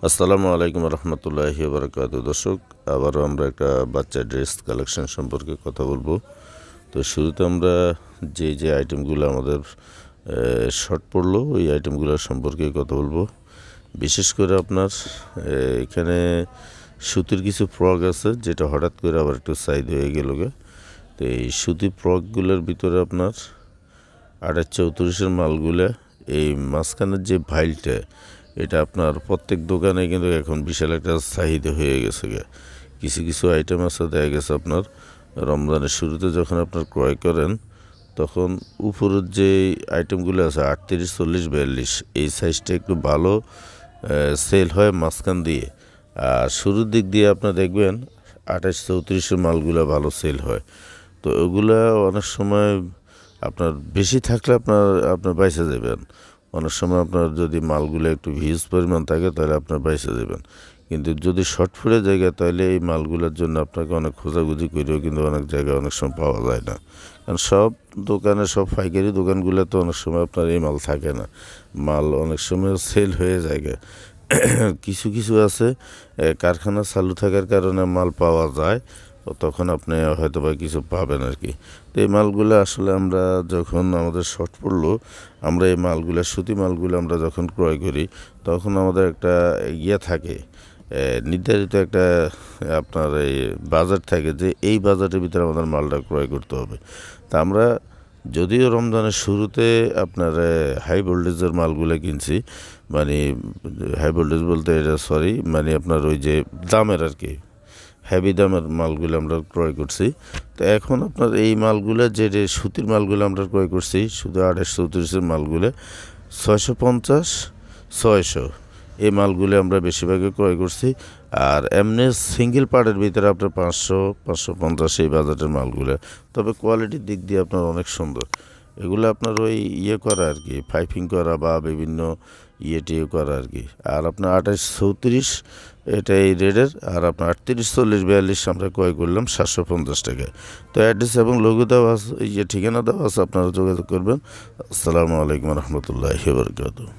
আসসালামু আলাইকুম রহমতুল্লাহি বারাকাতুহু। দর্শক, আবারও আমরা একটা বাচ্চা ড্রেস কালেকশন সম্পর্কে কথা বলবো। তো শুরুতে আমরা যে আইটেমগুলো আমাদের শর্ট পড়লো ওই আইটেমগুলো সম্পর্কে কথা বলবো। বিশেষ করে আপনার এখানে সুতির কিছু ফ্রক আছে যেটা হঠাৎ করে আবার একটু সাইড হয়ে গেল গে। তো এই সুতি ফ্রকগুলোর ভিতরে আপনার 28-34 মালগুলা, এই মাঝখানের যে ভাইলটা, এটা আপনার প্রত্যেক দোকানে কিন্তু এখন বিশাল একটা চাহিদা হয়ে গেছে গে। কিছু কিছু আইটেম আছে দেখা গেছে আপনার রমজানের শুরুতে যখন আপনার ক্রয় করেন তখন উপরের যে আইটেমগুলো আছে 38, 40, 42 এই সাইজটা একটু ভালো সেল হয় মাঝখান দিয়ে। আর শুরুর দিক দিয়ে আপনার দেখবেন 28-34 মালগুলো ভালো সেল হয়। তো ওগুলা অনেক সময় আপনার বেশি থাকলে আপনার বাইসে যাবেন। অনেক সময় আপনার যদি মালগুলো একটু হিউজ পরিমাণ থাকে তাহলে আপনার বাইসে যাবেন। কিন্তু যদি শর্ট ফুডে জায়গা তাহলে এই মালগুলোর জন্য আপনাকে অনেক খোঁজাখুঁজি করেও কিন্তু অনেক জায়গায় অনেক সময় পাওয়া যায় না। কারণ সব দোকানে, সব পাইকারি দোকানগুলো তো অনেক সময় আপনার এই মাল থাকে না। মাল অনেক সময় সেল হয়ে যায়। কিছু কিছু আছে কারখানা চালু থাকার কারণে মাল পাওয়া যায়, তখন আপনি হয়তো বা কিছু পাবেন আর কি। তো এই মালগুলো আসলে আমরা যখন আমাদের শর্ট পড়লো, আমরা এই মালগুলো, সুতি মালগুলো আমরা যখন ক্রয় করি তখন আমাদের একটা থাকে, নির্ধারিত একটা আপনার এই বাজার থাকে যে এই বাজারের ভিতরে আমাদের মালটা ক্রয় করতে হবে। তা আমরা যদিও রমজানের শুরুতে আপনার হাই ভোল্টেজের মালগুলো কিনছি, মানে হাই ভোল্টেজ বলতে এটা মানে আপনার ওই যে দামের আর কি, হেভি দামের মালগুলো আমরা ক্রয় করছি। তো এখন আপনার এই মালগুলো যে সুতির মালগুলো আমরা ক্রয় করছি, শুধু 28-34 মালগুলো 650, 600 এই মালগুলো আমরা বেশিরভাগই ক্রয় করছি। আর এমনি সিঙ্গেল পার্টের ভিতরে আপনার 500, 550 এই বাজারের মালগুলো, তবে কোয়ালিটির দিক দিয়ে আপনার অনেক সুন্দর। এগুলো আপনার ওই করা আর কি, পাইপিং করা বা বিভিন্ন টিয়ে করা আর কি। আর আপনার 28-34 এটা এই রেডের, আর আপনার 38, 40, 42 আমরা ক্রয় করলাম 750 টাকায়। তো অ্যাড্রেস এবং লোগো দেওয়া আছে, ঠিকানা দেওয়া আছে, আপনারা যোগাযোগ করবেন। আসসালামু আলাইকুম রহমতুল্লাহি বারাকাতুহু।